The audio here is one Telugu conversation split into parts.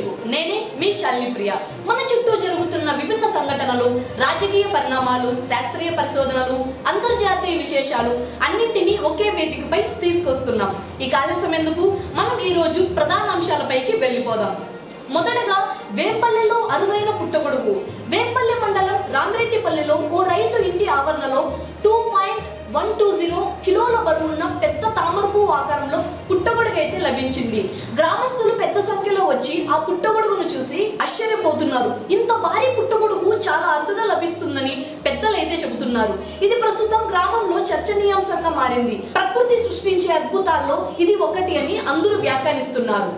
తెలుగు నేనే మీ శాలిని ప్రియ. మన చుట్టూ జరుగుతున్న విభిన్న సంఘటనలు, రాజకీయ పరిణామాలు, శాస్త్రీయ పరిశోధనలు, అంతర్జాతీయ విశేషాలు అన్నింటినీ ఒకే వేదికపై తీసుకొస్తున్నాం. ఈ ఆలస్యం ఎందుకు, మనం ఈ రోజు ప్రధాన అంశాలపైకి వెళ్ళిపోదాం. మొదటగా వేంపల్లెలో అరుదైన పుట్టగొడుగు. వేంపల్లె మండలం రామిరెడ్డిపల్లిలో ఓ రైతు ఇంటి ఆవరణలో 2.120 కిలోల బరువున్న పెద్ద తామరపు ఆకారంలో పుట్టగొడుగు అయితే లభించింది. గ్రామస్తులు పెద్ద సంఖ్యలో వచ్చి ఆ పుట్టగొడుగును చూసి ఆశ్చర్యపోతున్నారు. ఇంత భారీ పుట్టగొడుగు చాలా అరుదుగా లభిస్తుందని పెద్దలైతే చెబుతున్నారు. ఇది ప్రస్తుతం గ్రామంలో చర్చనీయాంశంగా మారింది. ప్రకృతి సృష్టించే అద్భుతాల్లో ఇది ఒకటి అని అందరూ వ్యాఖ్యానిస్తున్నారు.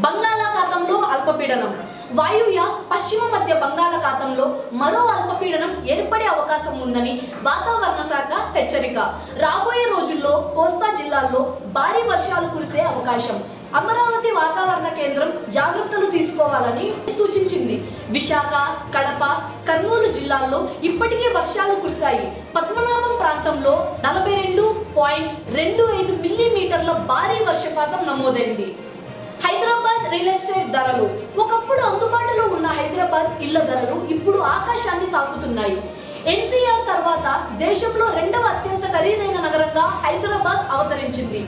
బంగాళాఖాతంలో అల్పపీడనం. వాయువ్య పశ్చిమ మధ్య బంగాళాఖాతంలో మరో అల్పపీడనం ఏర్పడే అవకాశం ఉందని వాతావరణ శాఖ హెచ్చరిక. రాబోయే రోజుల్లో కోస్తా జిల్లాల్లో భారీ వర్షాలు కురిసే అవకాశం. అమరావతి వాతావరణ కేంద్రం జాగ్రత్తలు తీసుకోవాలని సూచించింది. విశాఖ, కడప, కర్నూలు జిల్లాల్లో ఇప్పటికే వర్షాలు కురిశాయి. పద్మనాభం ప్రాంతంలో 42.25 మిల్లీమీటర్ల భారీ వర్షపాతం నమోదైంది. హైదరాబాద్ రియల్ ఎస్టేట్ ధరలు. ఒకప్పుడు అందుబాటులో ఉన్న హైదరాబాద్ ఇళ్ల ధరలు ఇప్పుడు ఆకాశాన్ని తాకుతున్నాయి. ఎన్సీఆర్ తర్వాత దేశంలో రెండవ అత్యంత ఖరీదైన నగరంగా హైదరాబాద్ అవతరించింది.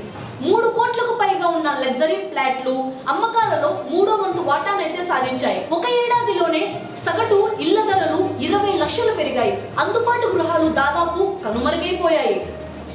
3 కోట్లకు పైగా ఉన్న లగ్జరీ ఫ్లాట్లు అమ్మకాలలో 3వ వంతు వాటానైతే సాధించాయి. ఒక ఏడాదిలోనే సగటు ఇళ్ల ధరలు 20 లక్షలు పెరిగాయి. అందుబాటు గృహాలు దాదాపు కనుమరుగైపోయాయి.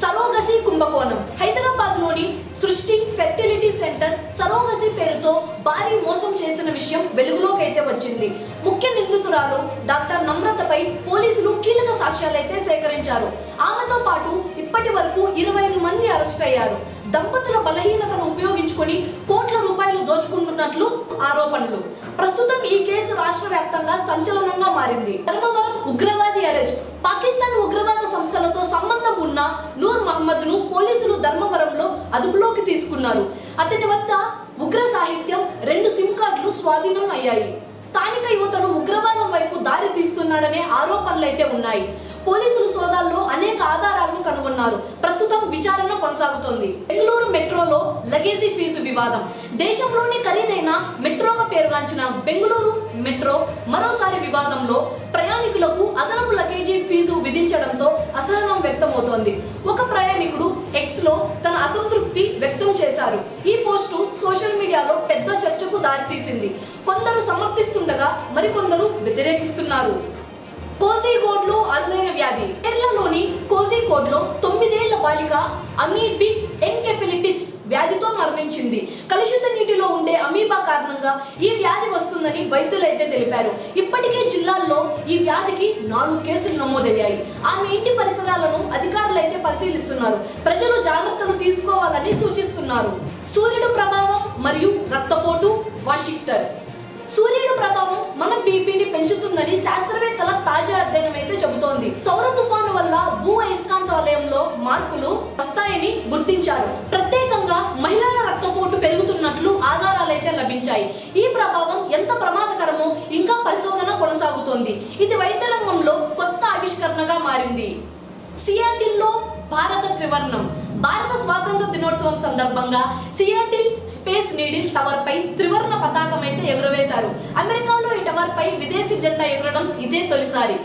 సరోగసి కుంభకోణం. హైదరాబాద్ లోని సృష్టి ఫెర్టిలిటీ సెంటర్ సరోగసి పేరుతో భారీ మోసం చేసిన విషయం వెలుగులోకి అయితే వచ్చింది. ముఖ్య నిందితురాలు డాక్టర్ నమ్రతపై పోలీసులు కీలక సాక్ష్యాలైతే సేకరించారు. ఆమెతో పాటు ఇప్పటి వరకు 25 మంది అరెస్ట్ అయ్యారు. దంపతుల బలహీనతను ఉపయోగించుకొని కోట్ల రూపాయలు దోచుకుంటున్నట్లు ఆరోపణలు. ప్రస్తుతం ఈ కేసు రాష్ట్ర వ్యాప్తంగా సంచలనంగా మారింది. ధర్మవరం ఉగ్రవాది అరెస్ట్. పాకిస్తాన్ ఉగ్రవాద సంస్థలతో సంబంధం ఉన్న నూర్ మహమ్మద్ ను పోలీసులు ధర్మవరంలో అదుపులోకి తీసుకున్నారు. అతని వద్ద ఉగ్ర సాహిత్యం, 2 సిమ్ కార్డులు స్వాధీనం అయ్యాయి. స్థానిక యువతను ఉగ్రవాదం వైపు దారి తీస్తున్నాడనే ఆరోపణలైతే ఉన్నాయి. పోలీసులు సోదాల్లో అనేక ఆధారాలను కనుగొన్నారు. ప్రస్తుతం విచారణ కొనసాగుతోంది. బెంగళూరు మెట్రోలో లగేజీ ఫీజు వివాదం. దేశంలోని ఖరీదైన మెట్రోగా పేరుగాంచిన బెంగళూరు మెట్రో మరోసారి వివాదంలో ప్రయాణికులకు అదనపు లగేజీ ఫీజు విధించడంతో అసహనం వ్యక్తమవుతోంది. ఒక ప్రయాణికుడు ఎక్స్ లో తన అసంతృప్తి వ్యక్తం చేశారు. ఈ పోస్టు సోషల్ మీడియాలో పెద్ద చర్చకు దారితీసింది. కొందరు సమర్థిస్తుండగా మరికొందరు వ్యతిరేకిస్తున్నారు. కోజికోడ్లో అరుదైన వ్యాధి. కేరళలోని కోజికోడ్లో 9 ఏళ్ల బాలిక అమీబిక్ ఎన్కెఫెలిటిస్ వ్యాధితో మరణించింది. కలుషిత నీటిలో ఉండే అమీబా కారణంగా ఈ వ్యాధి వస్తుందని వైద్యులైతే తెలిపారు. ఇప్పటికే జిల్లాల్లో ఈ వ్యాధికి 4 కేసులు నమోదయ్యాయి. ఆమె ఇంటి పరిసరాలను అధికారులైతే పరిశీలిస్తున్నారు. ప్రజలు జాగ్రత్తలు తీసుకోవాలని సూచిస్తున్నారు. సూర్యుడు ప్రభావం మరియు రక్తపోటు. వాషింగ్టన్. సూర్యుడు ప్రభావం మన బీపీని పెంచుతుందని శాస్త్రవేత్తల తాజా అధ్యయనం అయితే చెబుతోంది. సౌర తుఫాను వల్ల భూ అయస్కాంత వలయంలో మార్పులు వస్తాయని గుర్తించారు. ప్రత్యేకంగా మహిళల రక్తపోటు పెరుగుతున్నట్లు ఆధారాలైతే లభించాయి. ఈ ప్రభావం ఎంత ప్రమాదకరమో ఇంకా పరిశోధన కొనసాగుతోంది. ఇది వైద్య రంగంలో కొత్త ఆవిష్కరణగా మారింది. సియాటిల్లో భారత త్రివర్ణం. భారత స్వాతంత్ర దినోత్సవం సందర్భంగా సియాటిల్ స్పేస్ నీడిల్ టవర్ పై త్రివర్ణ పతాకం అయితే ఎగురవేశారు. అమెరికాలో ఈ టవర్ పై విదేశీ జెండా ఎగరడం ఇదే తొలిసారి.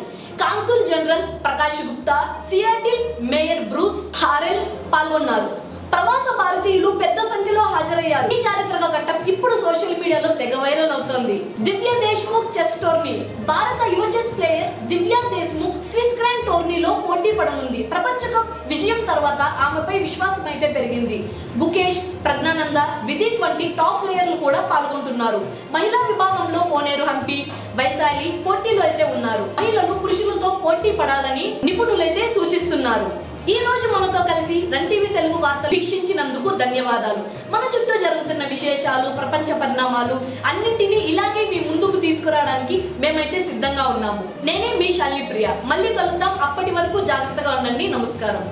Consul general Prakash Gupta, Seattle mayor Bruce Harrell పాల్గొన్నారు. ప్రవాస భారతీయులు పెద్ద సంఖ్యలో హాజరయ్యారు. ఈ చారిత్రక ఘట్టం ఇప్పుడు సోషల్ మీడియాలో తెగ వైరల్ అవుతోంది. Divya Deshmukh chess tourney. భారత యువ chess player Divya Deshmukh Swiss grand టోర్నీలో పోటీ పడనుంది. ప్రపంచ కప్ విజయం తర్వాత ఆమెపై విశ్వాసం అయితే పెరిగింది. గుకేష్, ప్రజ్ఞానంద, విదిత్ వంటి టాప్ ప్లేయర్లు కూడా పాల్గొంటున్నారు. మహిళా విభాగంలో కోనేరు హంపి, వైశాలి పోటీలో అయితే ఉన్నారు. మహిళలు పురుషులతో పోటీ పడాలని నిపుణులైతే సూచిస్తున్నారు. ఈ రోజు మనతో కలిసి రన్ టీవీ తెలుగు వార్తలు వీక్షించినందుకు ధన్యవాదాలు. మన చుట్టూ జరుగుతున్న విశేషాలు, ప్రపంచ పరిణామాలు అన్నింటినీ ఇలాగే మీ ముందుకు తీసుకురావడానికి మేమైతే సిద్ధంగా ఉన్నాము. నేనే మీ శాలిని ప్రియ. మళ్ళీ కలుద్దాం. అప్పటి వరకు జాగ్రత్తగా ఉండండి. నమస్కారం.